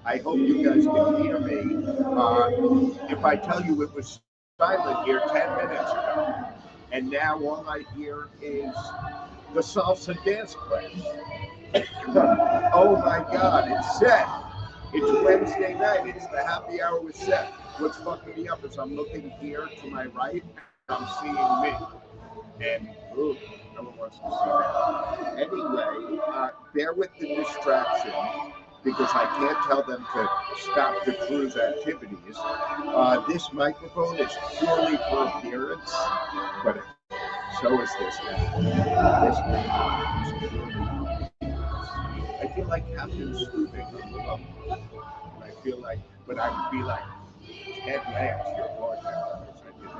I hope you guys can hear me. If I tell you it was silent here 10 minutes ago, and now all I hear is the salsa dance class. Oh my God, it's Seth. It's Wednesday night. It's the happy hour with Seth. What's fucking me up is I'm looking here to my right and I'm seeing me. And ooh, no one wants to see that. Anyway, bear with the distraction because I can't tell them to stop the cruise activities. This microphone is purely for appearance, but so is this guy. This guy is purely for appearance. I feel like Captain Stupid on the level. And I feel like, but I would be like Ted Lance, your bartender, because I did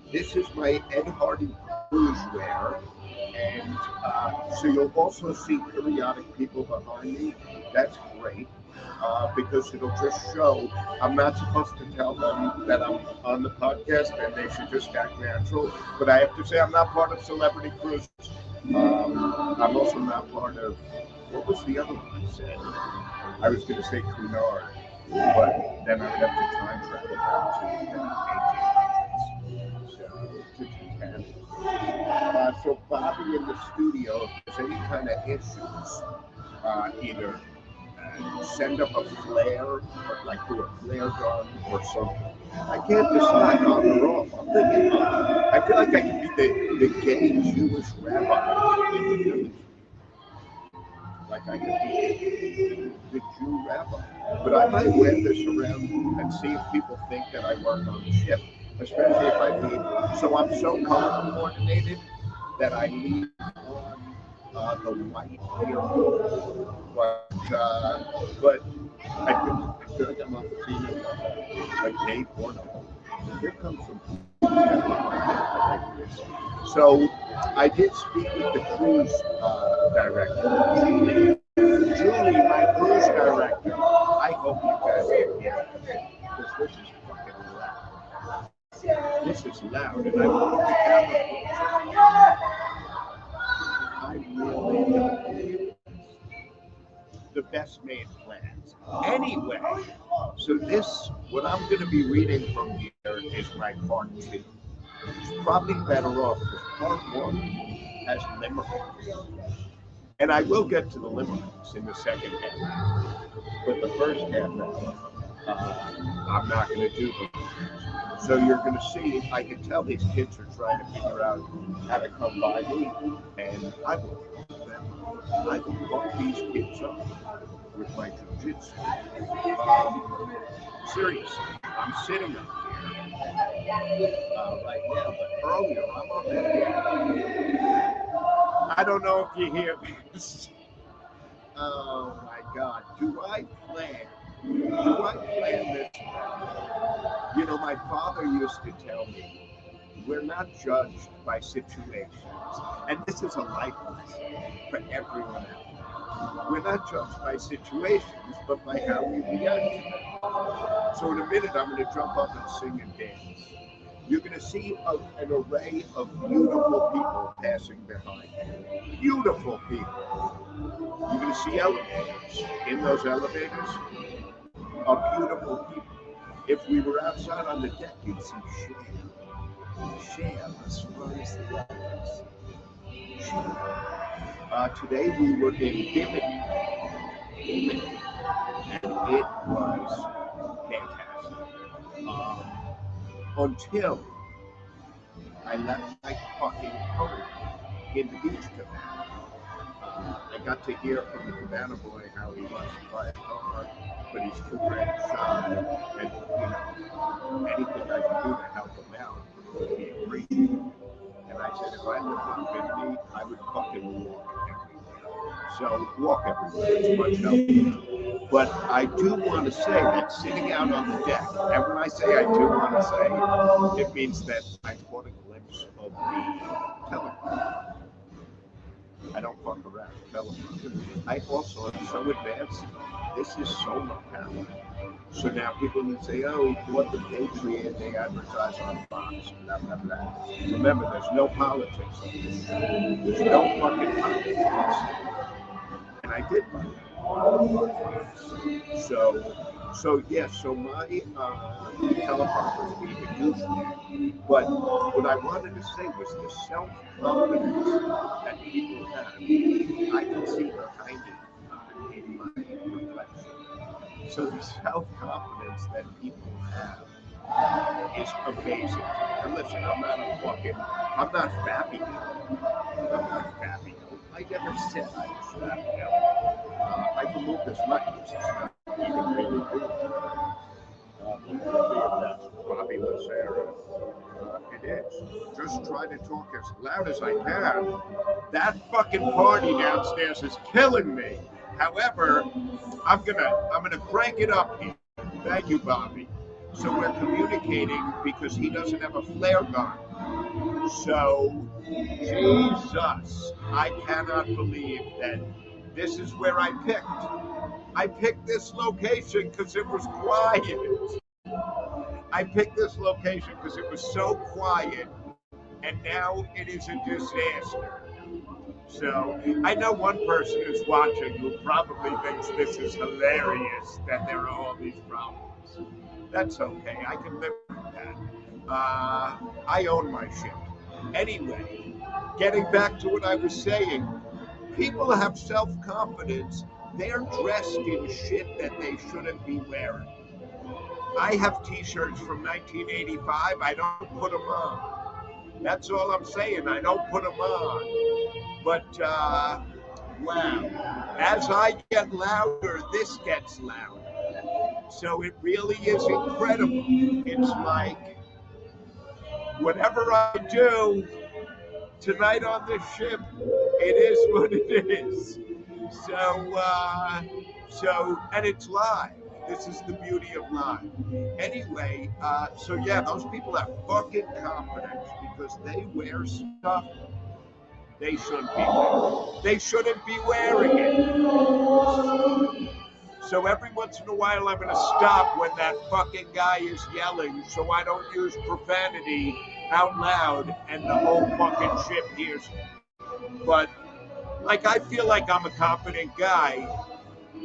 that. This is my Ed Hardy cruise wear, and so you'll also see periodic people behind me. That's great. Because it'll just show I'm not supposed to tell them that I'm on the podcast and they should just act natural. But I have to say I'm not part of Celebrity Cruises. I'm also not part of, what was the other one I said? I was going to say Cunard, but then I would have to time travel back to the 1800s. So to Titanic. So Bobby in the studio, if there's any kind of issues, either send up a flare, or like do a flare gun or something. I can't decide on or off. I'm thinking, I feel like I could be the gay Jewish rabbi in the village. Like I could be the Jew rabbi. But I might wear this around and see if people think that I work on the ship, especially if I leave. So I'm so color coordinated that I leave on the white here. But I feel like I'm on a gay porno. Here comes some. So I did speak with the cruise director, Julie, my cruise director. I hope you guys can hear it because this is fucking loud. This is loud, and I want the camera. I really don't the best made plans. Anyway, so this, what I'm going to be reading from here is my part two. It's probably better off because part one has limericks. And I will get to the limericks in the second half hour. But the first half hour, I'm not going to do them. So you're going to see, I can tell these kids are trying to figure out how to come by me. And I will fuck them. I will fuck these kids up with my jujitsu. Seriously, I'm sitting up here right now, but earlier I'm up in here. I don't know if you hear this. Oh my God, do I plan this? You know, my father used to tell me, we're not judged by situations. And this is a life lesson for everyone else. We're not judged by situations, but by how we react to them. So in a minute, I'm going to jump up and sing and dance. You're going to see an array of beautiful people passing behind you. Beautiful people. You're going to see elevators. In those elevators are beautiful people. If we were outside on the deck, you'd see shale as far as the others. Today we were in Bimini, and it was fantastic. Until I left my fucking home in the beach cabana. I got to hear from the cabana boy how he wants to buy a car, but he's too shy, and anything I can do to help him out would be appreciated. And I said, if I lived in Bimini, I would fucking walk everywhere. So walk everywhere is much helpful. But I do want to say that sitting out on the deck, and when I say I do want to say, it means that I caught a glimpse of the telephone. I don't fuck around. Telephone. I also am so advanced. This is solar power. So now people can say, oh, what the Patriot, they advertise on Fox, blah, blah, blah. Remember, there's no politics on this. There's no fucking politics. And I did buy that. So yes, so my teleprompter is being a douchebag. But what I wanted to say was the self-confidence that people have. I can see behind it in my reflection. So the self-confidence that people have is amazing. And listen, I'm not Fabio. I'm not Fabio. I never said I was Fabio. I can move this likeness. It's not even really good. Let's see if that's Bobby Lazara. It is. Just try to talk as loud as I can. That fucking party downstairs is killing me. However, I'm gonna crank it up here. Thank you, Bobby. So we're communicating because he doesn't have a flare gun. So, Jesus, I cannot believe that this is where I picked. I picked this location because it was quiet. I picked this location because it was so quiet, and now it is a disaster. So I know one person who's watching who probably thinks this is hilarious that there are all these problems. That's okay. I can live with that. I own my shit. Anyway, getting back to what I was saying, people have self-confidence. They're dressed in shit that they shouldn't be wearing. I have t-shirts from 1985. I don't put them on. That's all I'm saying. I don't put them on. But, wow. As I get louder, this gets louder. So it really is incredible. It's like, whatever I do tonight on this ship, it is what it is. And it's live. This is the beauty of live. Anyway, so yeah, those people have fucking confidence because they wear stuff they shouldn't be wearing. They shouldn't be wearing it. So every once in a while, I'm going to stop when that fucking guy is yelling so I don't use profanity out loud and the whole fucking ship hears me. But, like, I feel like I'm a confident guy,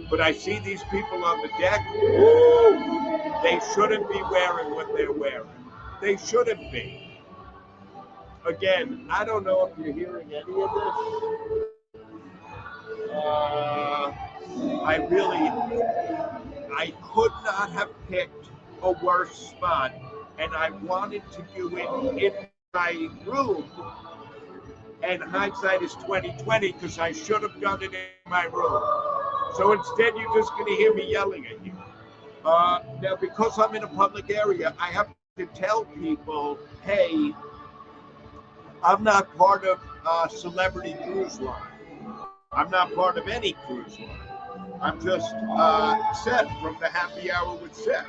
but I see these people on the deck, woo, they shouldn't be wearing what they're wearing. They shouldn't be. Again, I don't know if you're hearing any of this. I could not have picked a worse spot, and I wanted to do it in my room. And hindsight is 2020 because I should have done it in my room. So instead, you're just going to hear me yelling at you. Now, because I'm in a public area, I have to tell people, hey, I'm not part of Celebrity Cruise Line. I'm not part of any cruise line. I'm just Seth from the Happy Hour with Seth.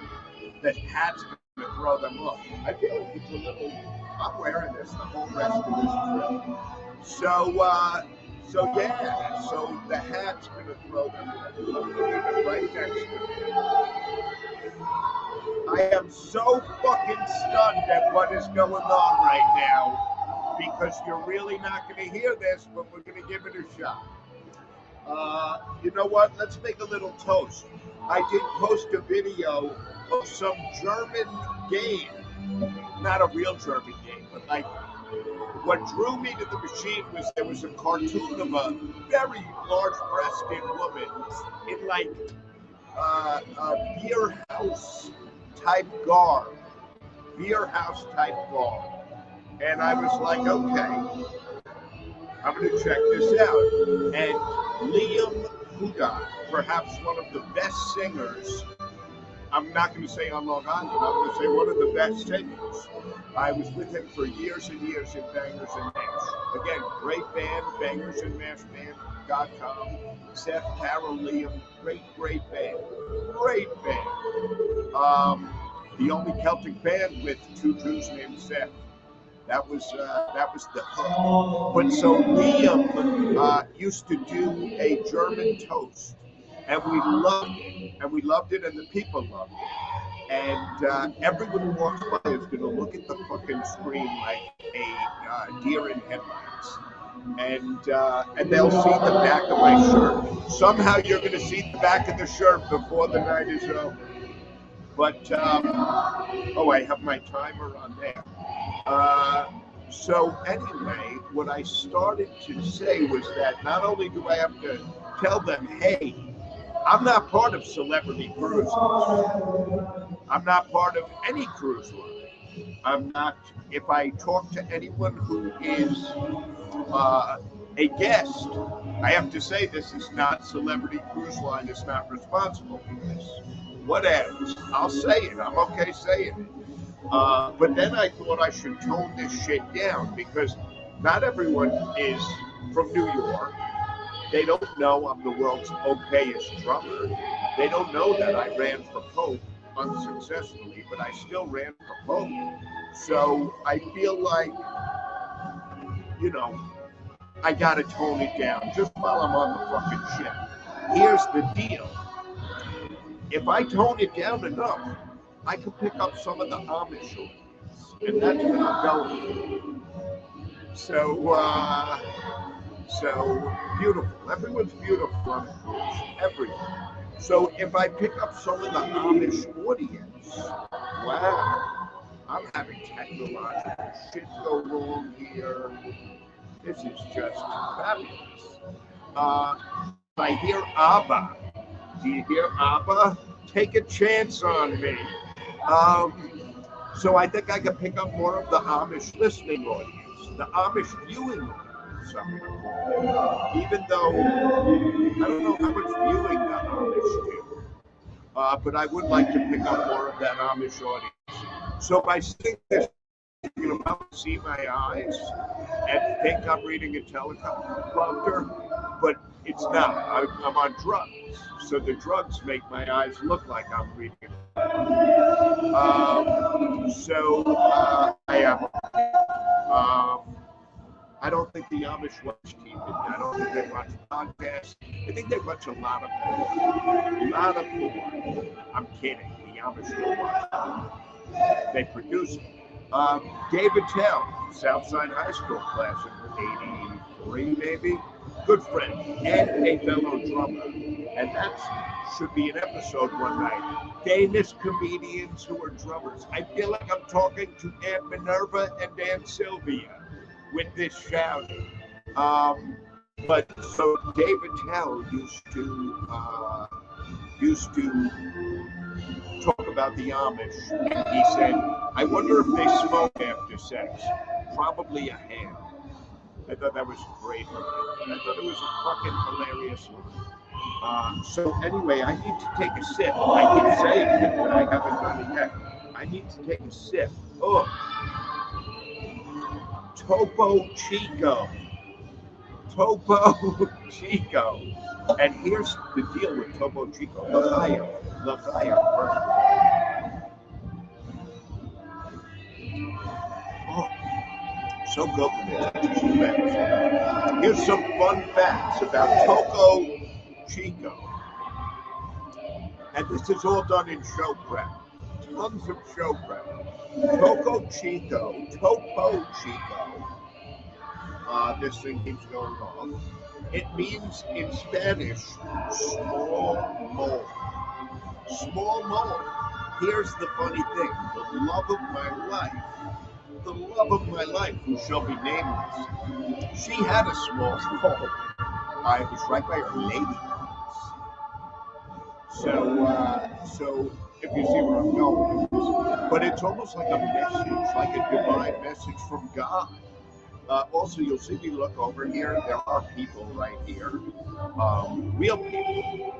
That hat's going to throw them off. I feel like it's a little. I'm wearing this the whole rest of this trip. So yeah. So the hat's going to throw them off. I'm putting it right next to me. I am so fucking stunned at what is going on right now because you're really not going to hear this, but we're going to give it a shot. You know what? Let's make a little toast. I did post a video of some German game. Not a real German game, but like what drew me to the machine was there was a cartoon of a very large-breasted woman in like a beer house type garb. Beer house type garb. And I was like, okay. I'm going to check this out. And Liam Huda, perhaps one of the best singers, I'm not going to say on Long Island, I'm going to say one of the best singers. I was with him for years and years in Bangers and Mash. Again, great band, Bangers and Mash Band.com. Seth, Carol, Liam, great band. Great band. The only Celtic band with two Jews named Seth. That was the hook. But so Liam used to do a German toast, and we loved it, and the people loved it. And everyone who walks by is going to look at the fucking screen like a deer in headlights. and they'll see the back of my shirt. Somehow you're going to see the back of the shirt before the night is over. But oh, I have my timer on there. So anyway, what I started to say was that not only do I have to tell them, hey, I'm not part of Celebrity Cruises. I'm not part of any cruise line. I'm not, if I talk to anyone who is a guest, I have to say this is not Celebrity Cruise Line is not responsible for this. Whatever. I'll say it. I'm okay saying it. But then I thought I should tone this shit down because not everyone is from New York. They don't know I'm the world's okayest drummer. They don't know that I ran for Pope unsuccessfully, but I still ran for Pope. So I feel like, you know, I gotta tone it down just while I'm on the fucking ship. Here's the deal. If I tone it down enough, I could pick up some of the Amish ones, and that's where I'm going. So beautiful. Everyone's beautiful on the cruise. Everyone. So if I pick up some of the Amish audience, wow, I'm having technological shit go wrong here. This is just fabulous. I hear ABBA. Do you hear ABBA? Take a chance on me. So I think I can pick up more of the Amish listening audience, the Amish viewing audience. Even though I don't know how much viewing the Amish do, but I would like to pick up more of that Amish audience. So by sitting there, you can about see my eyes and think I'm reading a teleprompter, but it's not. I'm on drugs, so the drugs make my eyes look like I'm reading it. I am. I don't think the Amish watch TV. I don't think they watch podcasts. I think they watch a lot of porn. A lot of porn. I'm kidding. The Amish don't watch porn. They produce it. David Tell, Southside High School class of 83, maybe. Good friend and a fellow drummer. And that should be an episode one night. Famous comedians who are drummers. I feel like I'm talking to Aunt Minerva and Aunt Sylvia with this shouting. But so David Tell used to talk about the Amish, and he said, I wonder if they smoke after sex. Probably a hand. I thought that was great. I thought it was a fucking hilarious one. So anyway, I need to take a sip. I keep saying it, but I haven't done it yet. I need to take a sip. Oh, Topo Chico. Topo Chico. And here's the deal with Topo Chico. L'chaim. Oh, so good with it. Here's some fun facts about Topo Chico. And this is all done in show prep. Tons of show prep. Topo Chico. This thing keeps going wrong. It means in Spanish, small mole. Small mole. Here's the funny thing. The love of my life, who shall be nameless, she had a small mole. I was right by her lady. So if you see where I'm going with this, but it's almost like a message, like a divine message from God. Also, you'll see me look over here. There are people right here, real people.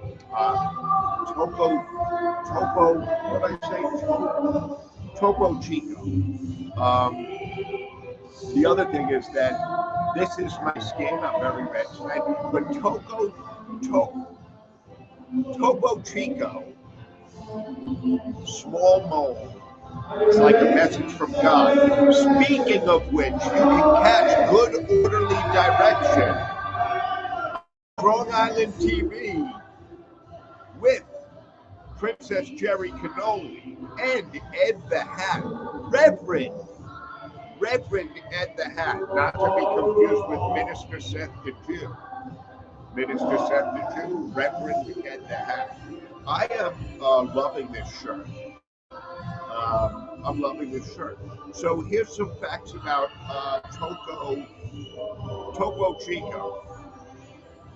What did I say? Topo Chico. The other thing is that this is my skin. I'm very red tonight. But Topo Chico, small mole. It's like a message from God. Speaking of which, you can catch good orderly direction on Strong Island TV with Princess Jerry Cannoli and Ed the Hat, Reverend Reverend Ed the Hat, not to be confused with Minister Seth the Jew. Minister Seth the Jew, Reverend Ed the Hat. I am loving this shirt. I'm loving this shirt. So here's some facts about Topo Chico.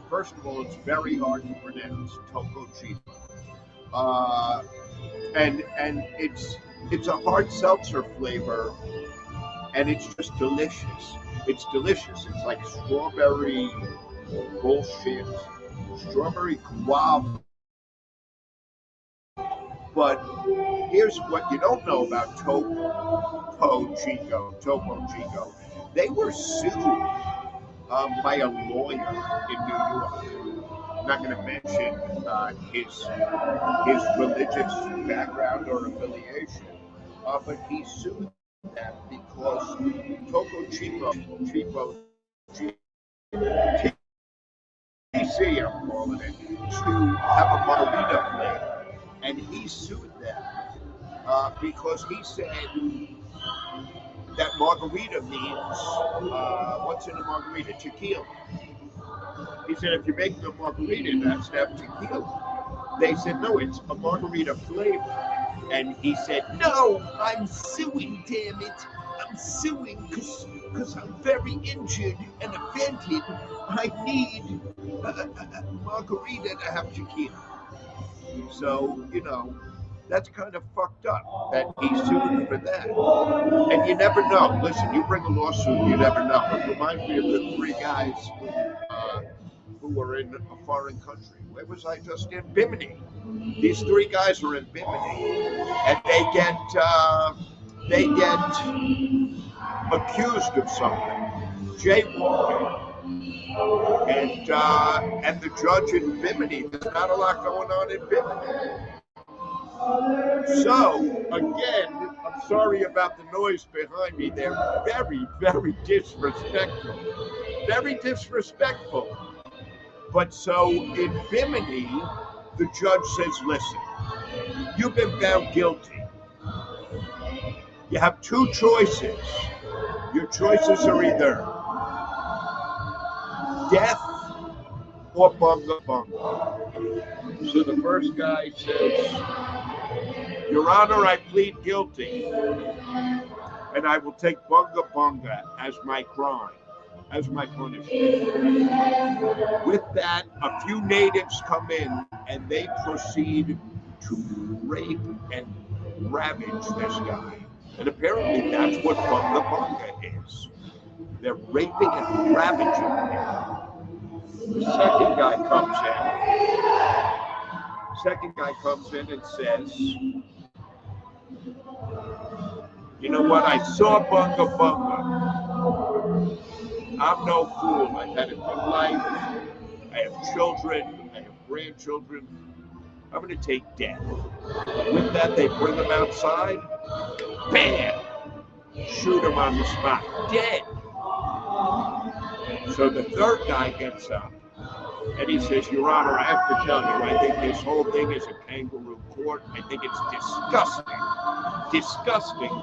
First of all, it's very hard to pronounce Topo Chico, and it's a hard seltzer flavor, and it's just delicious. It's delicious. It's like strawberry bullshit, strawberry guava. But here's what you don't know about Topo Chico. They were sued by a lawyer in New York. I'm not going to mention his religious background or affiliation, but he sued them because Topo Chico, TC, I'm calling it, to have a margarita flavor. And he sued them because he said that margarita means, what's in a margarita? Tequila. He said, if you're making a margarita, that's have tequila. They said, no, it's a margarita flavor. And he said, no, I'm suing, damn it. I'm suing because I'm very injured and offended. I need a margarita to have tequila. So, that's kind of fucked up that he's suing for that. And you never know. Listen, you bring a lawsuit, you never know. It reminds me of the three guys who were in a foreign country. Where was I just in? Bimini. These three guys are in Bimini, and they get accused of something, jaywalking. And the judge in Bimini, there's not a lot going on in Bimini. So, again, I'm sorry about the noise behind me. They're very, very disrespectful. Very disrespectful. But so in Bimini, the judge says, listen, you've been found guilty. You have two choices. Your choices are either death or bunga bunga. So the first guy says, Your Honor, I plead guilty, and I will take bunga bunga as my crime, as my punishment. With that, a few natives come in, and they proceed to rape and ravage this guy. And apparently that's what bunga bunga is. They're raping and ravaging him. The second guy comes in and says, you know what, I saw bunga bunga. I'm no fool. I've had a good life. I have children. I have grandchildren. I'm going to take death. With that, they bring him outside. Bam! Shoot him on the spot. Dead. So the third guy gets up and he says, Your Honor, I have to tell you, I think this whole thing is a kangaroo court. I think it's disgusting. Disgusting.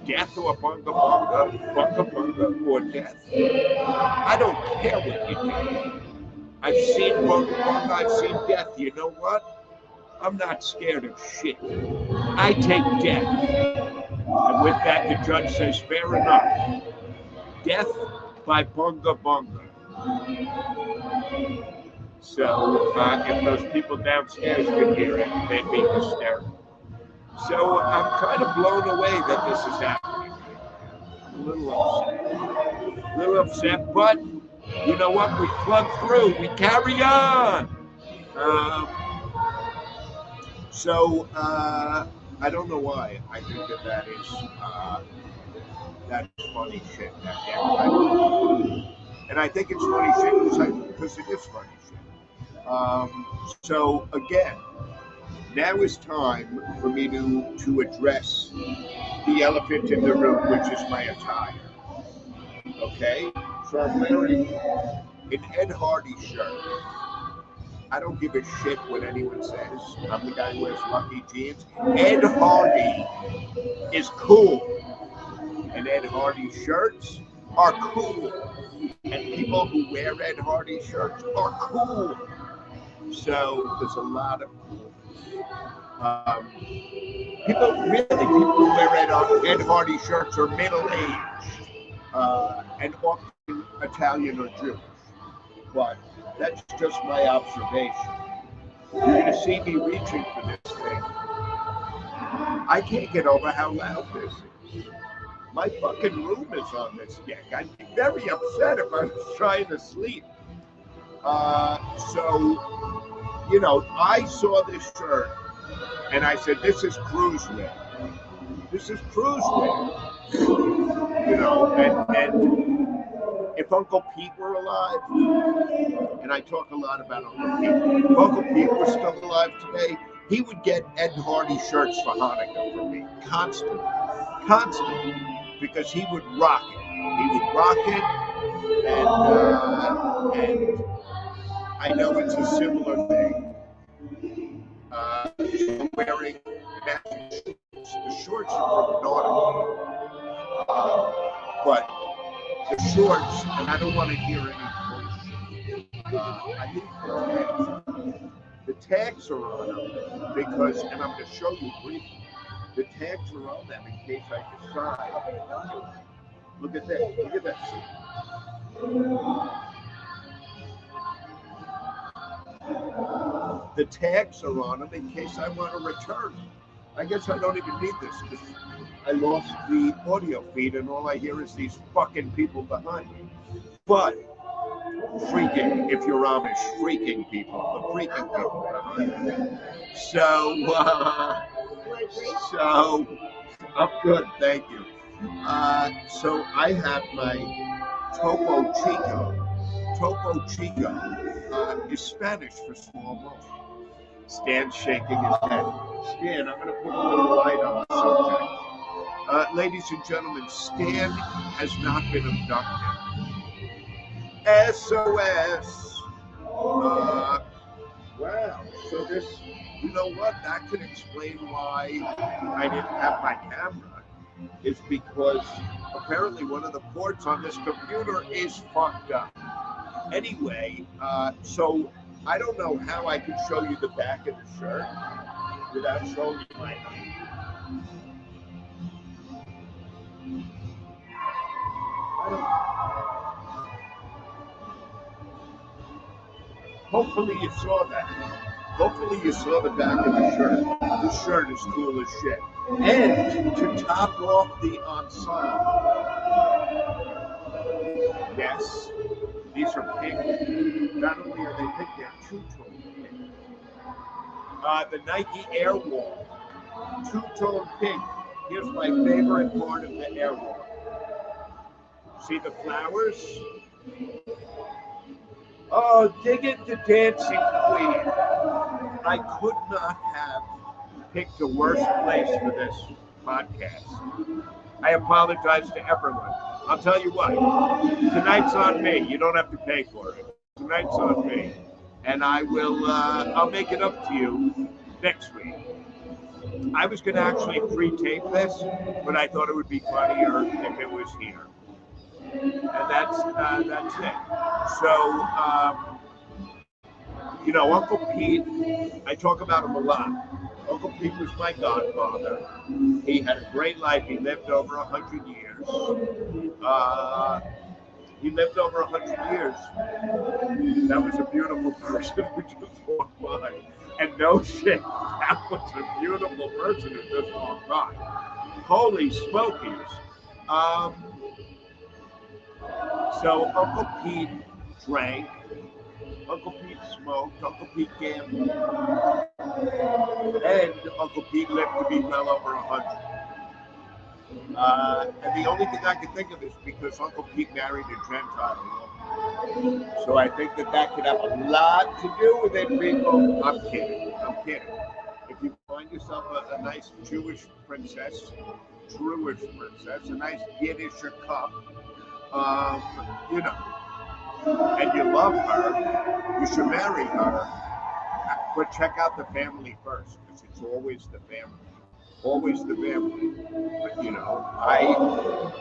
Death or bunga bunga or death. I don't care what you do. I've seen bunga bunga, I've seen death. You know what? I'm not scared of shit. I take death. And with that, the judge says, fair enough. Death by bunga bunga. So if those people downstairs could hear it, they'd be hysterical. So I'm kind of blown away that this is happening. A little upset, but you know what? We plug through. We carry on. I don't know why. I think that is funny shit. And I think it's funny shit because it is funny shit. So again, now is time for me to address the elephant in the room, which is my attire. Okay? So I'm wearing an Ed Hardy shirt. I don't give a shit what anyone says. I'm the guy who wears lucky jeans. Ed Hardy is cool. and Ed Hardy shirts are cool. And people who wear Ed Hardy shirts are cool. So there's a lot of people who wear Ed Hardy shirts are middle-aged and often Italian or Jewish. But that's just my observation. You're going to see me reaching for this thing. I can't get over how loud this is. My fucking room is on this gig. I'd be very upset if I was trying to sleep. So, you know, I saw this shirt and I said, this is cruise wear. This is cruise wear. You know, and if Uncle Pete were alive, and I talk a lot about Uncle Pete, if Uncle Pete was still alive today, he would get Ed Hardy shirts for Hanukkah for me, constantly, because he would rock it. He would rock it, and I know it's a similar thing. So wearing matching shorts. The shorts are from Nautical, but the shorts, and I don't want to hear any bullshit. I think the tags are on them because, and I'm going to show you briefly. The tags are on them in case I decide. Look at this. Look at this. The tags are on them in case I want to return. I guess I don't even need this because I lost the audio feed and all I hear is these fucking people behind me. But freaking, if you're Amish, freaking people, the freaking people behind me. So I'm good, thank you. So I have my Topo Chico. Topo Chico is Spanish for small motion. Stan's shaking his head. Stan, I'm going to put a little light on the subject. Ladies and gentlemen, Stan has not been abducted. SOS. Wow. So this, you know what? That could explain why I didn't have my camera. Is because apparently one of the ports on this computer is fucked up. Anyway, so I don't know how I could show you the back of the shirt without showing you my name. Hopefully you saw that. Hopefully you saw the back of the shirt. The shirt is cool as shit. And to top off the ensemble, yes, these are pink. Not only are they pink, they're two-tone pink. The Nike Airwalk, two-tone pink. Here's my favorite part of the Airwalk. See the flowers? Oh, dig it, the Dancing Queen. I could not have picked a worse place for this podcast. I apologize to everyone. I'll tell you what, tonight's on me. You don't have to pay for it. Tonight's on me. And I will, I'll make it up to you next week. I was going to actually pre-tape this, but I thought it would be funnier if it was here. And that's it. So, you know, Uncle Pete, I talk about him a lot. Uncle Pete was my godfather. He had a great life. He lived over 100 years. He lived over 100 years. That was a beautiful person who just walked by. And no shit, that was a beautiful person who just walked by. Holy smokies. So Uncle Pete drank, Uncle Pete smoked, Uncle Pete gambled, and Uncle Pete lived to be well over 100. And the only thing I can think of is because Uncle Pete married a Gentile woman. So I think that could have a lot to do with it, people. I'm kidding. If you find yourself a nice Jewish princess, a nice Yiddish cup, you know, and you love her, you should marry her. But check out the family first, because it's always the family. always the family. But, you know, I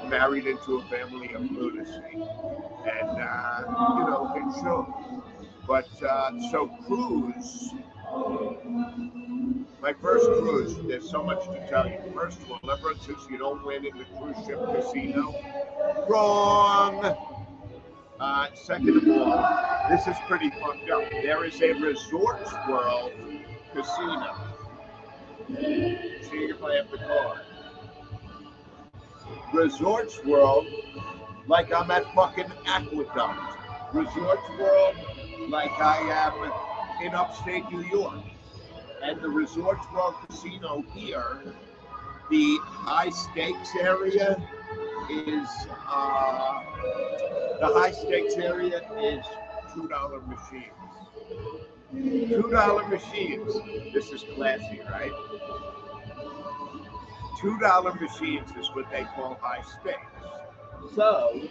married into a family of lunacy, and you know, it showed. But so cruise, my first cruise. There's so much to tell you. First of all, everyone says you don't win in the cruise ship casino. Wrong. Second of all, this is pretty fucked up. There is a Resorts World casino. See if I have the card. Resorts World, like I'm at fucking Aqueduct. Resorts World, like I am in upstate New York. And the Resorts World Casino here, the high stakes area is the high stakes area is $2 machines. $2 machines. This is classy, right? $2 machines is what they call high stakes. So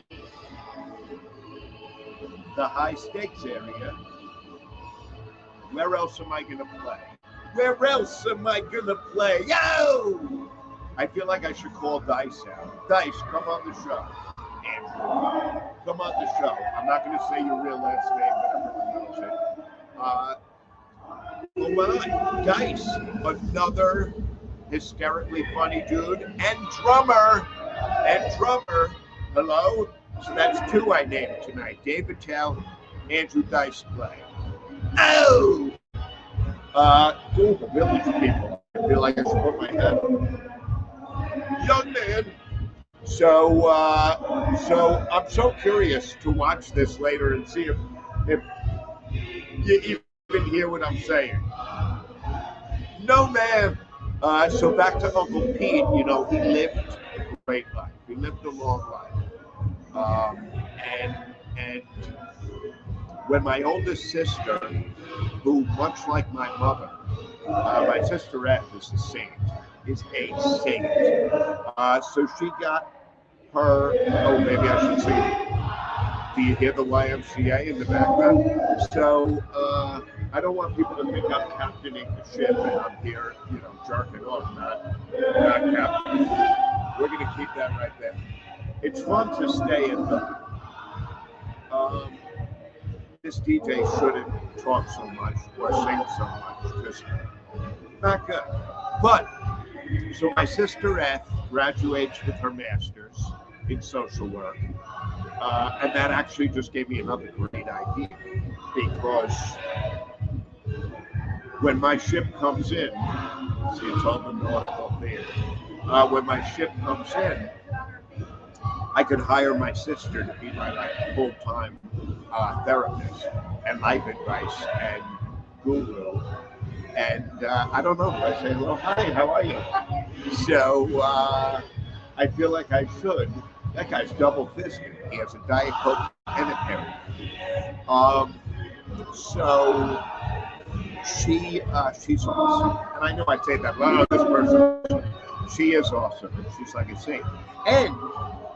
the high stakes area, where else am I gonna play? Where else am I gonna play? Yo! I feel like I should call Dice out. Dice, come on the show. Andrew, come on the show. I'm not gonna say your real last name, but everyone knows it. Oh my, Dice, another hysterically funny dude, and drummer. Hello? So that's two I named tonight. David Tell, Andrew Dice Clay. Oh! Cool, the village people. I feel like I should put my head on. Young man. So I'm so curious to watch this later and see if you even hear what I'm saying. No, man. So back to Uncle Pete, you know, he lived a great life. He lived a long life. And when my oldest sister, who much like my mother, my sister Ed is a saint. So she got her, oh, maybe I should say, do you hear the YMCA in the background? So I don't want people to think I'm captaining the ship and I'm here, you know, jerking off, not captaining. We're going to keep that right there. It's fun to stay in the, this DJ shouldn't talk so much or sing so much, just not good. But, so my sister Eth graduates with her master's in social work. And that actually just gave me another great idea, because when my ship comes in, see, it's all the nautical theater. When my ship comes in, I could hire my sister to be my full-time therapist and life advice and guru. And I don't know if I say hello, hi, how are you? So I feel like I should. That guy's double-fisted. He has a Diet Coke and a parrot. So she's awesome. And I know I say that, well, this person, she is awesome. She's like a saint. And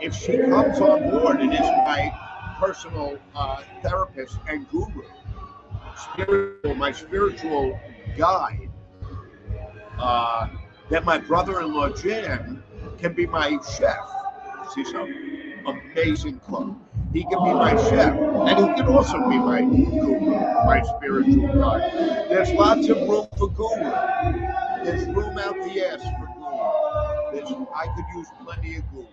if she comes on board and is my personal therapist and guru, my spiritual guide, that my brother-in-law Jan can be my chef. He's an amazing cook. He can be my chef, and he can also be my guru, my spiritual guide. There's lots of room for guru. There's room out the ass for guru. I could use plenty of guru.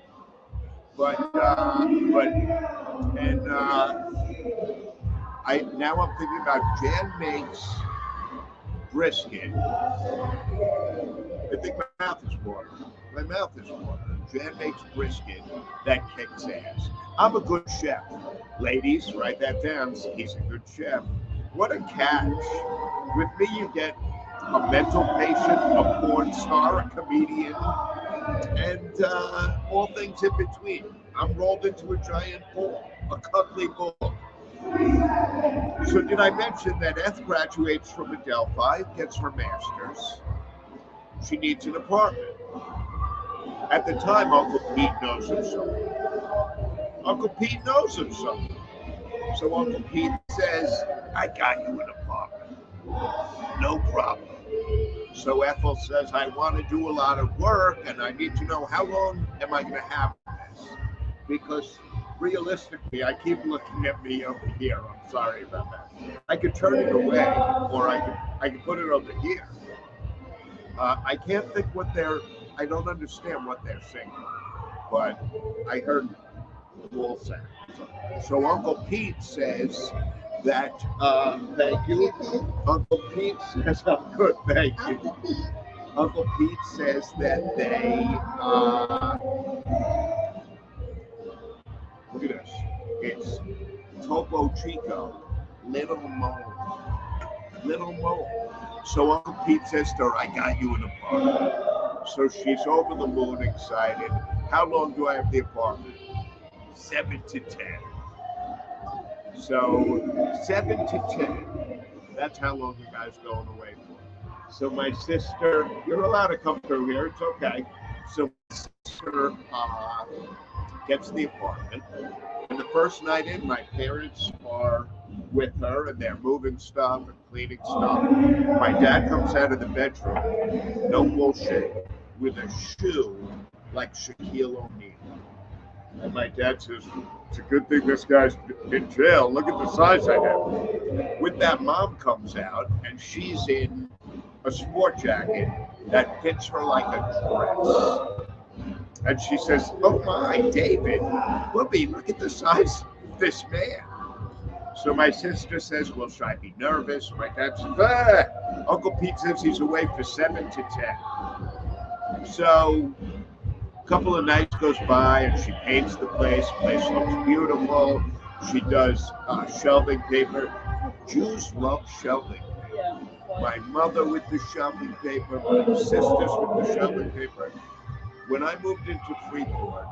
Now I'm thinking about Jan makes brisket. I think my mouth is watering. Jan makes brisket that kicks ass. I'm a good chef. Ladies, write that down. He's a good chef. What a catch. With me, you get a mental patient, a porn star, a comedian, and all things in between. I'm rolled into a giant ball, a cuddly ball. So did I mention that Eth graduates from Adelphi, gets her master's. She needs an apartment. At the time, Uncle Pete knows him something. So Uncle Pete says, I got you an apartment. No problem. So Ethel says, I want to do a lot of work and I need to know how long am I going to have this? Because realistically, I keep looking at me over here. I'm sorry about that. I could turn it away or I could put it over here. I can't think I don't understand what they're singing, but I heard wool sound. So Uncle Pete says that, thank you. Uncle Pete says, I'm good, thank you. Uncle Pete says that they, look at this, it's Topo Chico, Little Mole. So Uncle Pete says to her, I got you an apartment. So she's over the moon excited. How long do I have the apartment? 7 to 10. So 7 to 10. That's how long the guy's going away for. So my sister, you're allowed to come through here. It's okay. So my sister gets the apartment. And the first night in, my parents are with her and they're moving stuff and cleaning stuff. My dad comes out of the bedroom, no bullshit, with a shoe like Shaquille O'Neal. And my dad says, it's a good thing this guy's in jail. Look at the size I have. With that, mom comes out and she's in a sport jacket that fits her like a dress. And she says, oh my, David, Whoopi, look at the size of this man. So my sister says, well, should I be nervous? My dad says, Uncle Pete says he's away for 7 to 10. So a couple of nights goes by and she paints the place. The place looks beautiful. She does shelving paper. Jews love shelving paper. My mother with the shelving paper, my sisters with the shelving paper. When I moved into Freeport,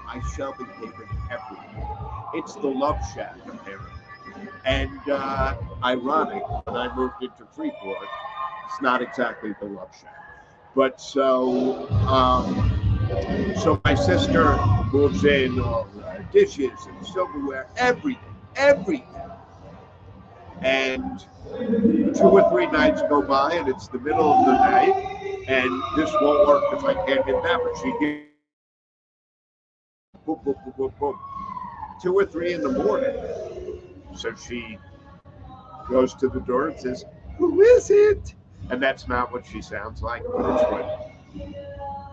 I shelving papered everything. It's the love shack, apparently. And ironic, when I moved into Freeport, it's not exactly the love shack. But so my sister moves in all dishes and silverware, everything. And 2 or 3 nights go by and it's the middle of the night and this won't work if I can't get that, but she gets boom, boom, boom, boom, boom. 2 or 3 in the morning. So she goes to the door and says, who is it? And that's not what she sounds like, but it's what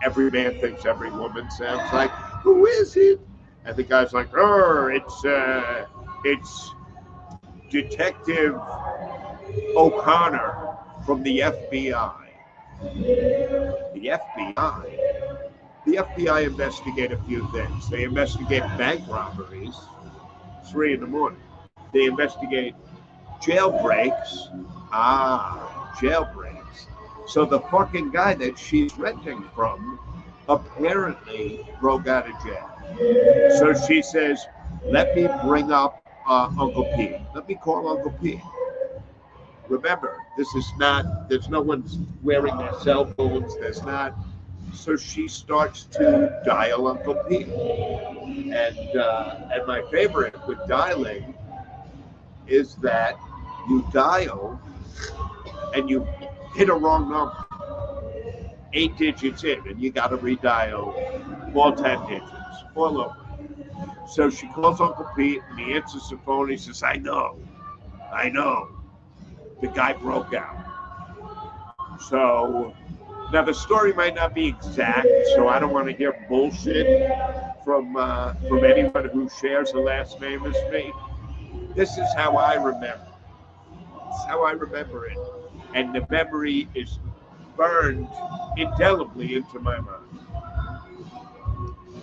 every man thinks every woman sounds like. Who is it? And the guy's like, it's Detective O'Connor from the FBI. The FBI? The FBI investigate a few things. They investigate bank robberies, 3 in the morning. They investigate jailbreaks. Jailbreaks. So the fucking guy that she's renting from apparently broke out of jail. So she says, let me bring up Uncle Pete. Let me call Uncle Pete. Remember, there's no one's wearing their cell phones. There's not. So she starts to dial Uncle Pete. And my favorite with dialing is that you dial and you hit a wrong number. 8 digits in, and you got to redial all 10 digits, all over. So she calls Uncle Pete, and he answers the phone. He says, I know. The guy broke out. So now the story might not be exact, so I don't want to hear bullshit from anyone who shares the last name as me. This is how I remember. It's how I remember it. And the memory is burned indelibly into my mind.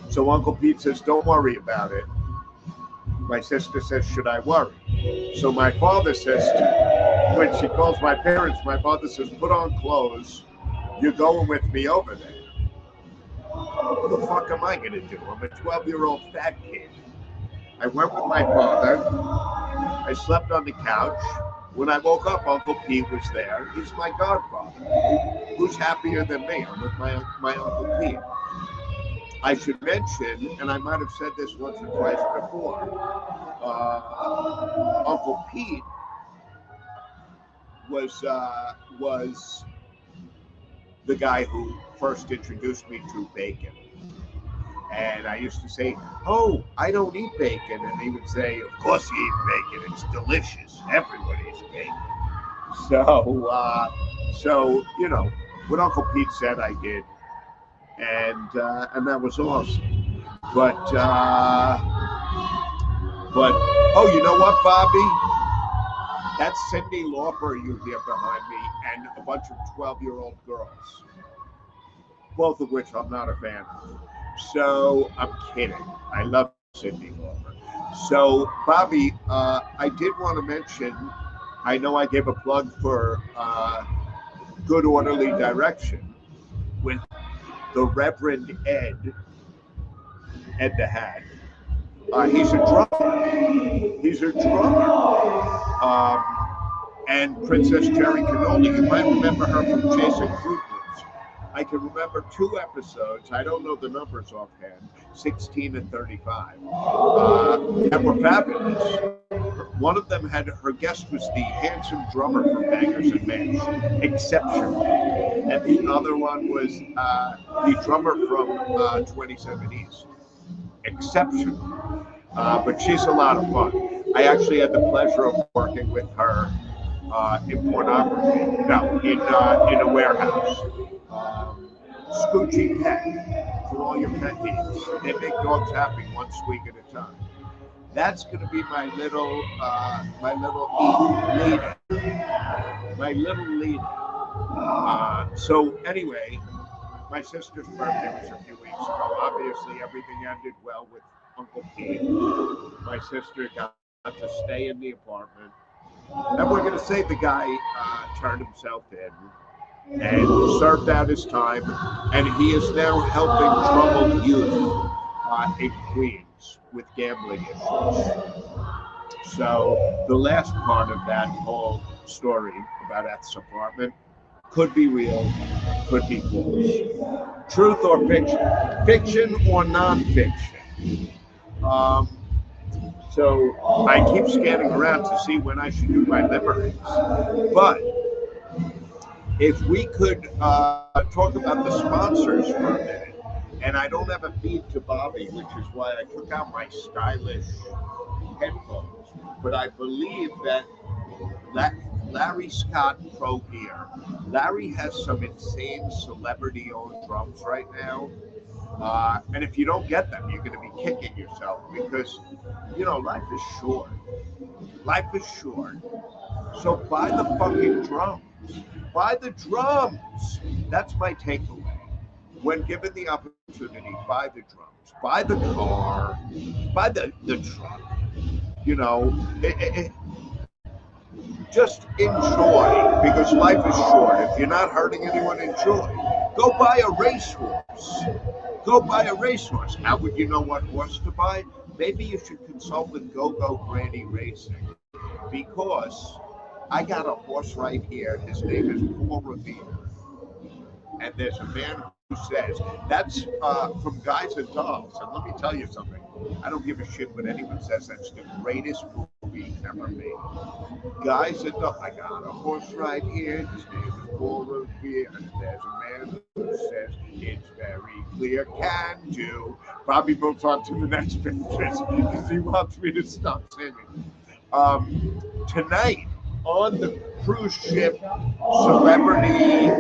So Uncle Pete says, don't worry about it. My sister says, should I worry? So my father says, when she calls my parents, my father says, put on clothes. You're going with me over there. What the fuck am I going to do? I'm a 12-year-old fat kid. I went with my father. I slept on the couch. When I woke up, Uncle Pete was there. He's my godfather. Who's happier than me? I'm with my Uncle Pete. I should mention, and I might have said this once or twice before, Uncle Pete was the guy who first introduced me to bacon. And I used to say, "Oh, I don't eat bacon," and he would say, "Of course you eat bacon. It's delicious. Everybody eats bacon." So you know what Uncle Pete said, I did, and that was awesome. But but oh, you know what, Bobby? That's Cindy Lauper you hear behind me, and a bunch of 12-year-old girls, both of which I'm not a fan of. So I'm kidding. I love Cindy Lauper. So Bobby, I did want to mention. I know I gave a plug for Good Orderly Direction with the Reverend Ed the Hat. He's a drummer. He's a drummer. And Princess Jerry Cannoli. You might remember her from Chasing Fruit Loops. I can remember 2 episodes. I don't know the numbers offhand. 16 and 35. That were fabulous. One of them had her guest was the handsome drummer from Bangers and Mash, exceptional, and the other one was the drummer from 27 East, exceptional. But she's a lot of fun. I actually had the pleasure of working with her in pornography, no, in a warehouse. Scoochie Pet for all your pet needs. They make dogs happy one squeak at a time. That's going to be my little leader. So anyway, my sister's birthday was a few weeks ago. Obviously, everything ended well with Uncle Pete. My sister got to stay in the apartment, and we're going to say the guy turned himself in and served out his time, and he is now helping troubled youth in Queens with gambling issues. So the last part of that whole story about Eth's apartment could be real, could be false. Truth or fiction? Fiction or non-fiction? So I keep scanning around to see when I should do my limericks. But if we could talk about the sponsors for a minute, and I don't have a feed to Bobby, which is why I took out my stylish headphones, but I believe that Larry Scott Pro Gear. Larry has some insane celebrity-owned drums right now, and if you don't get them, you're going to be kicking yourself because, you know, life is short. Life is short. So buy the fucking drums. Buy the drums. That's my takeaway. When given the opportunity, buy the drums. Buy the car. Buy the truck. You know, just enjoy because life is short. If you're not hurting anyone, enjoy. Go buy a racehorse. Go buy a racehorse. How would you know what horse to buy? Maybe you should consult with Go-Go Granny Racing because I got a horse right here. His name is Paul Revere. And there's a man who says, that's from Guys and Dolls. And let me tell you something. I don't give a shit what anyone says. That's the greatest movie ever made. Guys and Dolls. I got a horse right here. His name is Paul Revere. And there's a man who says, it's very clear, can do. Bobby moves on to the next picture because he wants me to stop singing. Tonight on the cruise ship, Celebrity,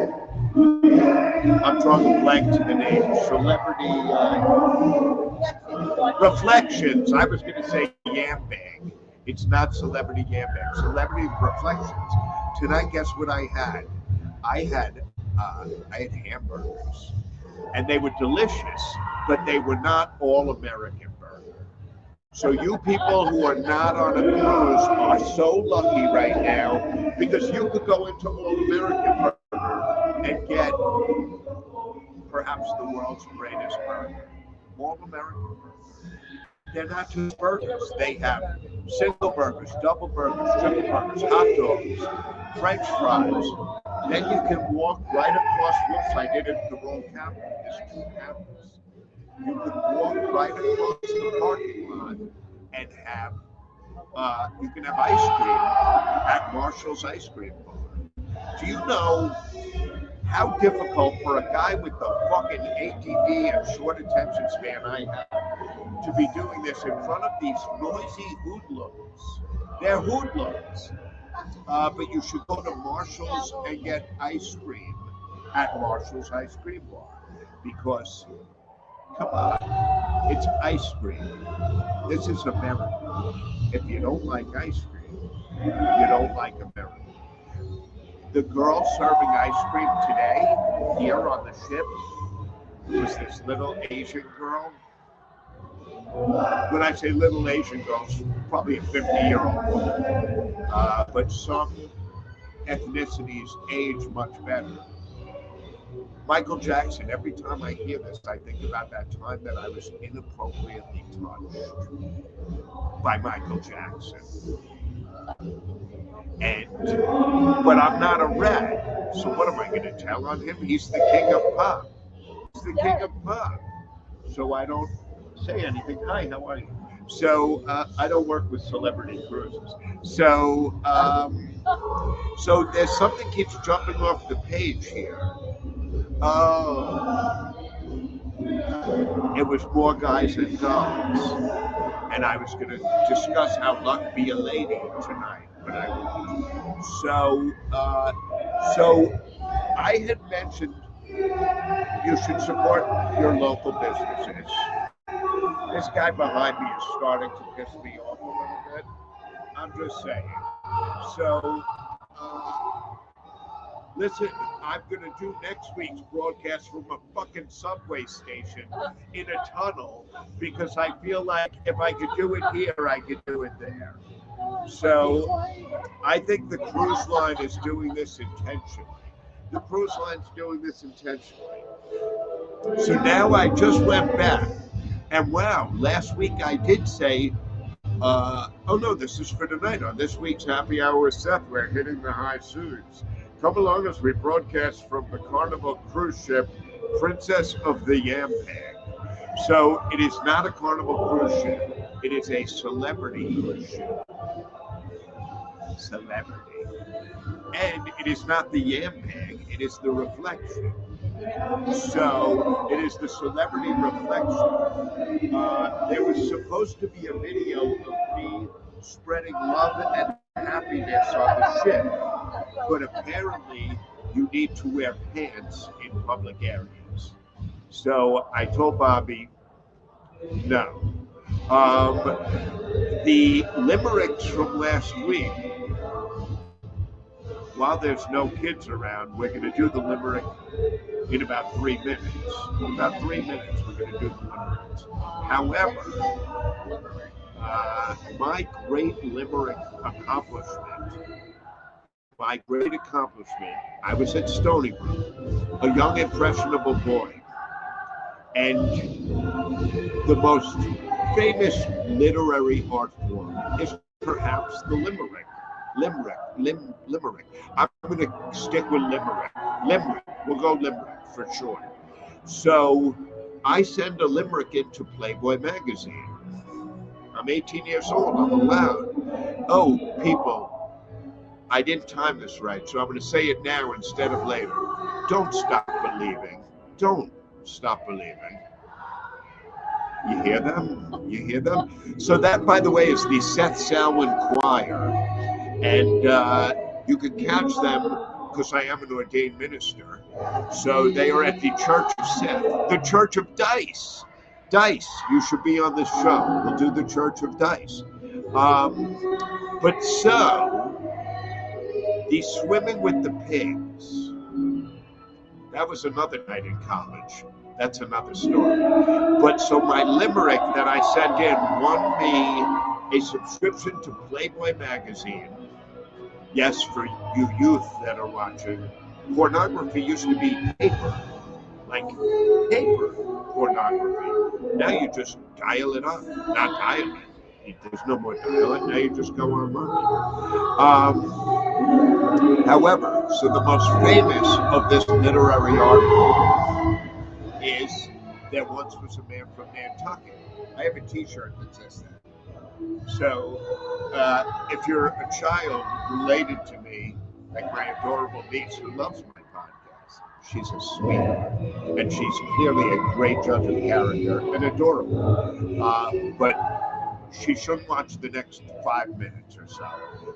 I'm drawing a blank to the name, Celebrity Reflections. I was going to say Yam Bang. It's not Celebrity Yam Bang. Celebrity Reflections. Tonight, guess what I had? I had hamburgers, and they were delicious, but they were not all American burgers. So you people who are not on a cruise are so lucky right now because you could go into All American Burger and get perhaps the world's greatest burger. All American Burger. They're not just burgers. They have single burgers, double burgers, triple burgers, hot dogs, French fries. Then you can walk right across. Whoops, I did it the wrong camera. There's 2 cameras. You could walk right across the parking lot and have you can have ice cream at Marshall's Ice Cream Bar. Do you know how difficult for a guy with the fucking ADD and short attention span I have to be doing this in front of these noisy hoodlums? They're hoodlums. But you should go to Marshall's and get ice cream at Marshall's Ice Cream Bar because, come on, it's ice cream. This is America. If you don't like ice cream, you don't like America. The girl serving ice cream today here on the ship was this little Asian girl. When I say little Asian girl, she's probably a 50-year-old woman. But some ethnicities age much better. Michael Jackson, every time I hear this, I think about that time that I was inappropriately touched by Michael Jackson. But I'm not a rat, so what am I going to tell on him? He's the king of pop. He's the king of pop. So I don't say anything. Hi, how are you? So I don't work with celebrity cruises. So there's something keeps jumping off the page here. Oh, it was more guys than dogs, and I was going to discuss how luck be a lady tonight, but I won't. So I had mentioned you should support your local businesses. This guy behind me is starting to piss me off a little bit. I'm just saying. So, listen, I'm going to do next week's broadcast from a fucking subway station in a tunnel because I feel like if I could do it here, I could do it there. So, I think the cruise line is doing this intentionally. The cruise line's doing this intentionally. So now I just went back. And wow, last week I did say, oh no, this is for tonight. On this week's Happy Hour with Seth, we're hitting the high seas. Come along as we broadcast from the Carnival cruise ship, Princess of the Yampeg. So it is not a Carnival cruise ship. It is a celebrity cruise ship. Celebrity. And it is not the Yampeg, it is the Reflection. So it is the celebrity Reflection. There was supposed to be a video of me spreading love and happiness on the ship, but apparently you need to wear pants in public areas. So I told Bobby, no. The limericks from last week, while there's no kids around, we're going to do the limerick in about 3 minutes. In about 3 minutes, we're going to do the limericks. However, my great limerick accomplishment, I was at Stony Brook, a young impressionable boy, and the most famous literary art form is perhaps the limerick. Limerick. I'm going to stick with limerick. We'll go limerick for short. So I send a limerick into Playboy magazine. I'm 18 years old. I'm allowed. Oh, people, I didn't time this right, so I'm going to say it now instead of later. Don't stop believing. Don't stop believing. You hear them? You hear them? So that, by the way, is the Seth Salwin Choir. And you can catch them because I am an ordained minister. So they are at the Church of Seth, the Church of Dice. Dice, you should be on this show. We'll do the Church of Dice. But so, the swimming with the pigs, that was another night in college. That's another story. But so my limerick that I sent in won me a subscription to Playboy magazine. Yes, for you youth that are watching, pornography used to be paper, like paper pornography. Now you just dial it up, not dial it. There's no more dial it. Now you just go online. However, so the most famous of this literary art is There Once Was a Man from Nantucket. I have a T-shirt that says that. So if you're a child related to me, like my adorable niece who loves my podcast. She's a sweetheart, and she's clearly a great judge of character and adorable. But she shouldn't watch the next 5 minutes or so.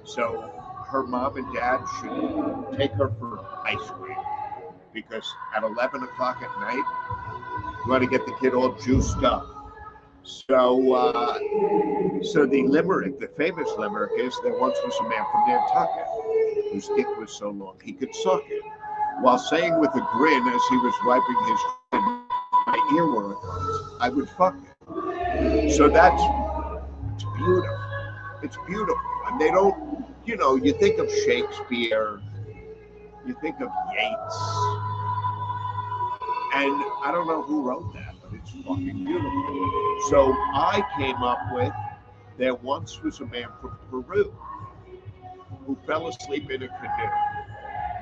So her mom and dad should take her for ice cream because at 11 o'clock at night, you want to get the kid all juiced up. So the limerick, the famous limerick is, there once was a man from Nantucket whose dick was so long he could suck it, while saying with a grin as he was wiping his chin, my earworm hurts, I would fuck it. So it's beautiful. It's beautiful. And they don't, you think of Shakespeare, you think of Yeats, and I don't know who wrote that, but it's fucking beautiful. So I came up with, there once was a man from Peru who fell asleep in a canoe.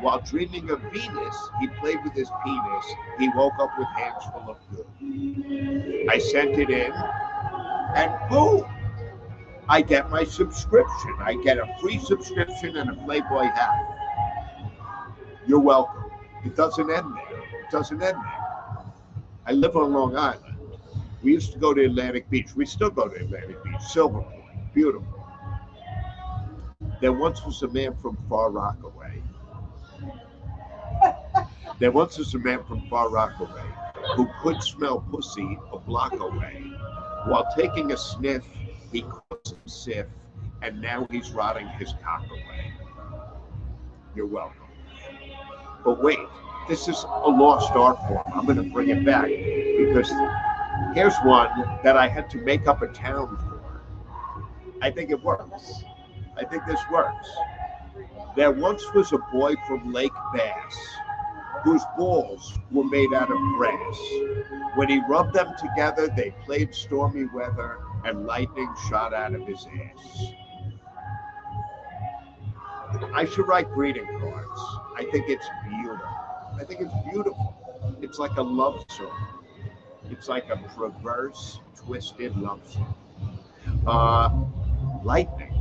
While dreaming of Venus, he played with his penis. He woke up with hands full of goo. I sent it in, and boom, I get my subscription. I get a free subscription and a Playboy hat. You're welcome. It doesn't end there. It doesn't end there. I live on Long Island. We used to go to Atlantic Beach. We still go to Atlantic Beach. Silver Point. Beautiful. There once was a man from Far Rockaway. There once was a man from Far Rockaway who could smell pussy a block away. While taking a sniff, he caught some sif, and now he's rotting his cock away. You're welcome. But wait, this is a lost art form. I'm going to bring it back because here's one that I had to make up a town for. I think it works. I think this works. There once was a boy from Lake Bass whose balls were made out of brass. When he rubbed them together, they played stormy weather and lightning shot out of his ass. I should write greeting cards. I think it's beautiful. I think it's beautiful. It's like a love song. It's like a perverse, twisted love song. Lightning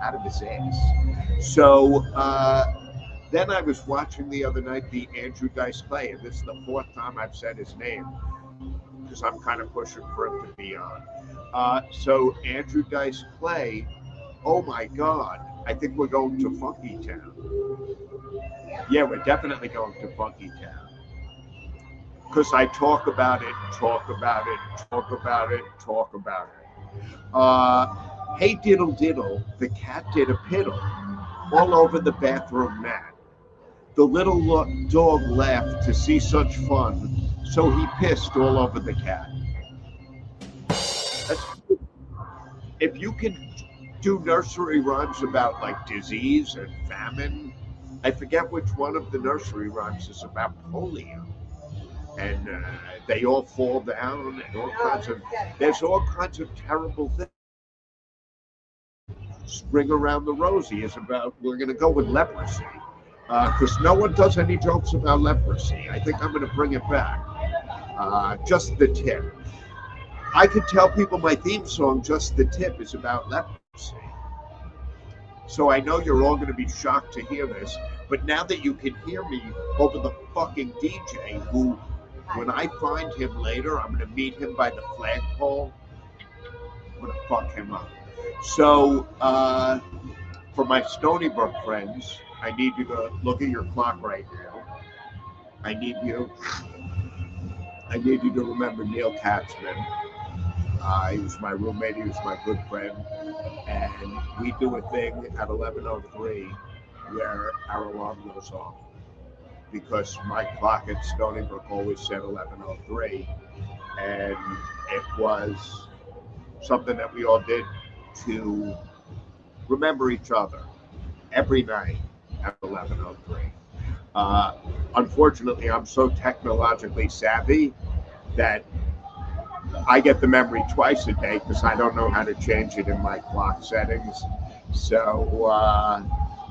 out of his ass. So then I was watching the other night the Andrew Dice Clay, and this is the 4th time I've said his name because I'm kind of pushing for him to be on. So Andrew Dice Clay, oh my God, I think we're going to Funky Town. Yeah, we're definitely going to Funky Town. Because I talk about it. Hey diddle diddle, the cat did a piddle all over the bathroom mat. The little dog laughed to see such fun, so he pissed all over the cat. If you can do nursery rhymes about like disease and famine, I forget which one of the nursery rhymes is about polio. And they all fall down and there's all kinds of terrible things. Spring Around the Rosie is about, we're going to go with leprosy. Because no one does any jokes about leprosy. I think I'm going to bring it back. Just the Tip. I could tell people my theme song, Just the Tip, is about leprosy. So I know you're all going to be shocked to hear this, but now that you can hear me over the fucking DJ, who, when I find him later, I'm going to meet him by the flagpole. I'm going to fuck him up. So, for my Stony Brook friends, I need you to look at your clock right now. I need you to remember Neil Katzman. He was my roommate, he was my good friend. And we do a thing at 11:03 where our alarm goes off. Because my clock at Stony Brook always said 11:03. And it was something that we all did to remember each other every night at 11:03. Unfortunately, I'm so technologically savvy that I get the memory twice a day because I don't know how to change it in my clock settings. So,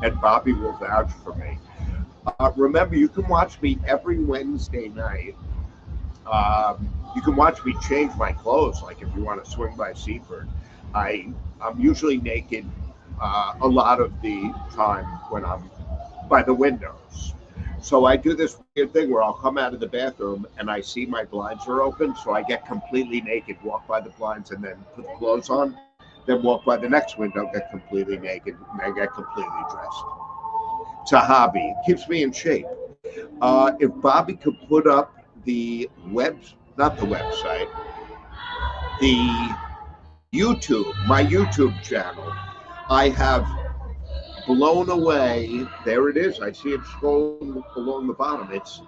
and Bobby will vouch for me. Remember, you can watch me every Wednesday night. You can watch me change my clothes, like if you want to swing by Seaford. I'm usually naked a lot of the time when I'm by the windows. So I do this weird thing where I'll come out of the bathroom and I see my blinds are open, so I get completely naked, walk by the blinds, and then put clothes on, then walk by the next window, get completely naked, and I get completely dressed. It's a hobby. It keeps me in shape. If Bobby could put up the not the website, the YouTube, my YouTube channel, I have blown away. There it is. I see it scrolling along the bottom. It's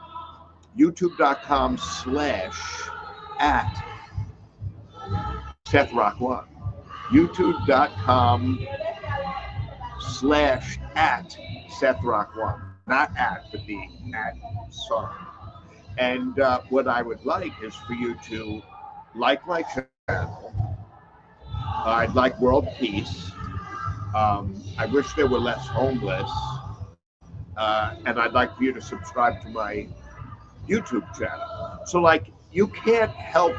youtube.com/@SethRock1. youtube.com/@SethRock1. Not at, but the at sign. And what I would like is for you to like my channel. I'd like world peace. I wish there were less homeless. And I'd like for you to subscribe to my YouTube channel. So, like, you can't help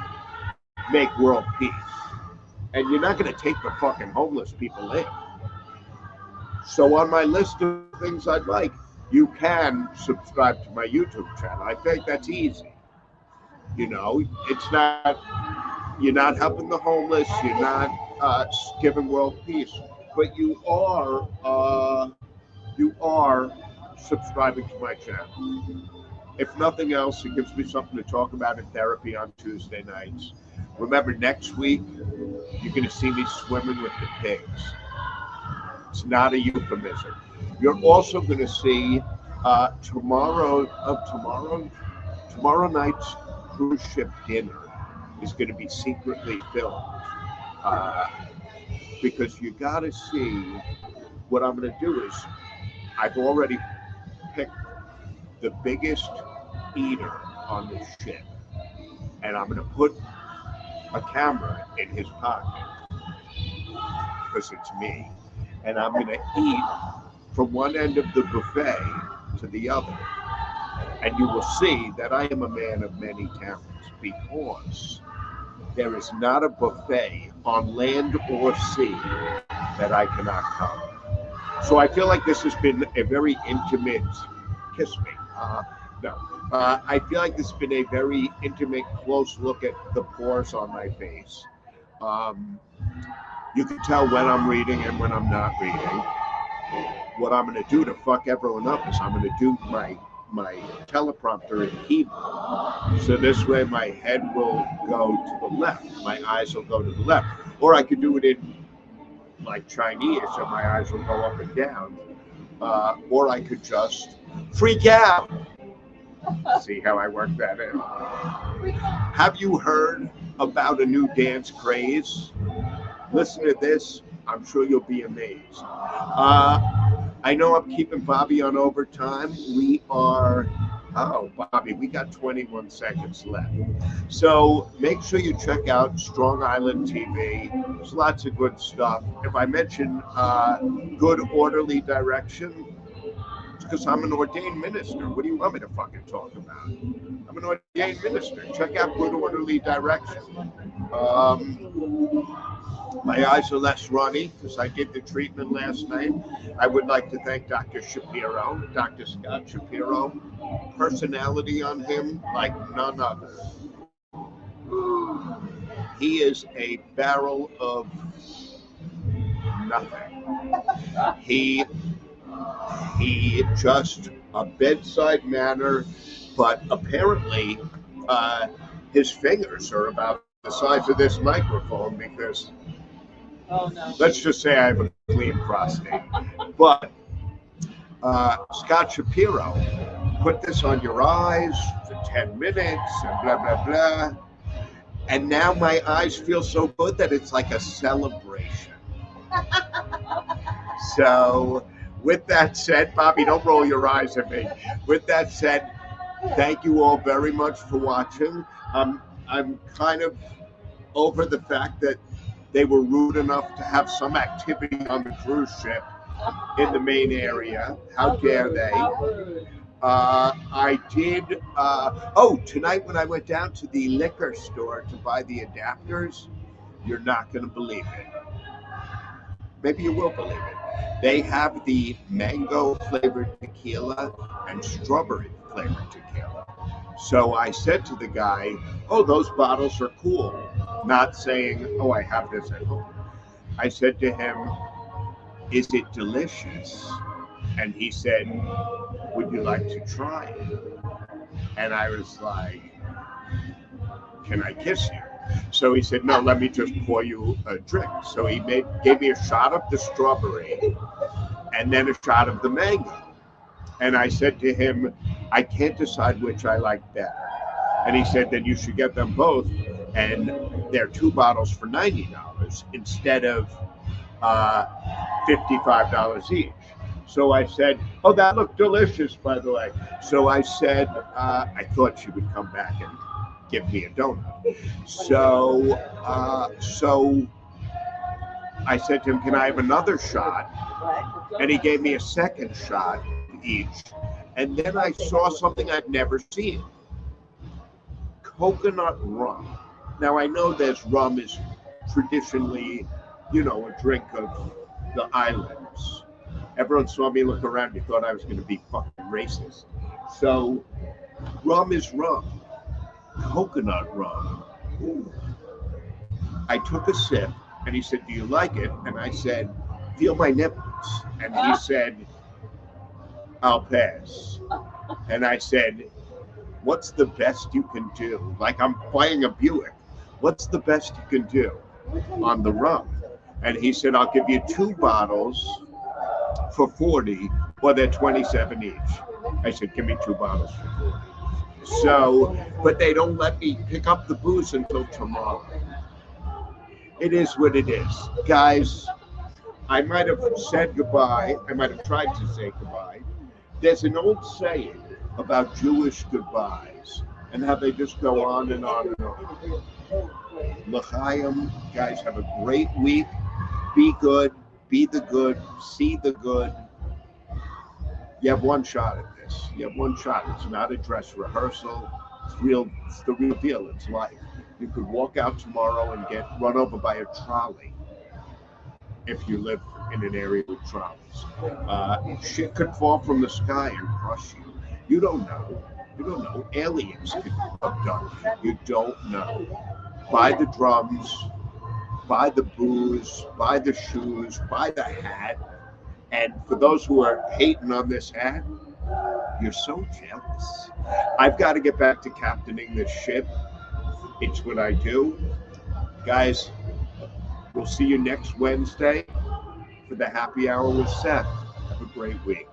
make world peace. And you're not going to take the fucking homeless people in. So on my list of things I'd like, you can subscribe to my YouTube channel. I think that's easy. You know, it's not, you're not helping the homeless, you're not giving world peace, but you are subscribing to my channel. If nothing else, it gives me something to talk about in therapy on Tuesday nights. Remember, next week, you're going to see me swimming with the pigs. It's not a euphemism. You're also going to see tomorrow night's cruise ship dinner is going to be secretly filmed because you got to see what I'm going to do is I've already picked the biggest eater on the ship, and I'm going to put a camera in his pocket because it's me, and I'm going to eat from one end of the buffet to the other, and you will see that I am a man of many talents because there is not a buffet on land or sea that I cannot cover. So I feel like this has been a very intimate, kiss me, I feel like this has been a very intimate, close look at the pores on my face. You can tell when I'm reading and when I'm not reading. What I'm going to do to fuck everyone up is I'm going to do my teleprompter in Hebrew. So this way my head will go to the left, my eyes will go to the left. Or I could do it in like Chinese, so my eyes will go up and down. Or I could just freak out. See how I work that in. Have you heard about a new dance craze? Listen to this. I'm sure you'll be amazed. I know I'm keeping Bobby on overtime. Bobby, we got 21 seconds left. So make sure you check out Strong Island TV. There's lots of good stuff. If I mention good orderly direction, it's because I'm an ordained minister. What do you want me to fucking talk about? I'm an ordained minister. Check out good orderly direction. My eyes are less runny because I did the treatment last night. I would like to thank Dr. Shapiro, Dr. Scott Shapiro. Personality on him like none other. He is a barrel of nothing. He just a bedside manner, but apparently his fingers are about the size of this microphone because let's just say I have a clean prostate. But Scott Shapiro, put this on your eyes for 10 minutes and blah, blah, blah. And now my eyes feel so good that it's like a celebration. So with that said, Bobby, don't roll your eyes at me. With that said, thank you all very much for watching. I'm kind of over the fact that they were rude enough to have some activity on the cruise ship in the main area. How dare they? I did. Tonight when I went down to the liquor store to buy the adapters, you're not going to believe it. maybe you will believe it. They have the mango flavored tequila and strawberry flavored tequila. So I said to the guy, "Oh, those bottles are cool." Not saying, "Oh, I have this at home." I said to him, "Is it delicious?" And he said, "Would you like to try it?" And I was like, "Can I kiss you?" So he said, "No, let me just pour you a drink." So he gave me a shot of the strawberry and then a shot of the mango. And I said to him, "I can't decide which I like better." And he said, "Then you should get them both. And they're 2 bottles for $90 instead of $55 each." So I said, "Oh, that looked delicious, by the way." So I said, I thought she would come back and give me a donut. So I said to him, "Can I have another shot?" And he gave me a second shot each. And then I saw something I'd never seen. Coconut rum. Now I know there's rum is traditionally, a drink of the islands. Everyone saw me look around. You thought I was going to be fucking racist. So rum is rum. Coconut rum. Ooh. I took a sip and he said, "Do you like it?" And I said, "Feel my nipples." And he said, "I'll pass." And I said, "What's the best you can do?" Like I'm buying a Buick. "What's the best you can do on the rum?" And he said, "I'll give you 2 bottles for 40, or they're 27 each." I said, "Give me 2 bottles for 40. So, but they don't let me pick up the booze until tomorrow. It is what it is. Guys, I might have said goodbye. I might have tried to say goodbye. There's an old saying about Jewish goodbyes and how they just go on and on and on. L'chaim, guys, have a great week. Be good, be the good, see the good. You have one shot at this. You have one shot. It's not a dress rehearsal. It's the real deal. It's life. You could walk out tomorrow and get run over by a trolley if you live in an area with trolleys. Shit could fall from the sky and crush you. You don't know. You don't know. Aliens could abduct you. You don't know. Buy the drums, buy the booze, buy the shoes, buy the hat. And for those who are hating on this hat, you're so jealous. I've got to get back to captaining this ship. It's what I do. Guys, we'll see you next Wednesday for the happy hour with Seth. Have a great week.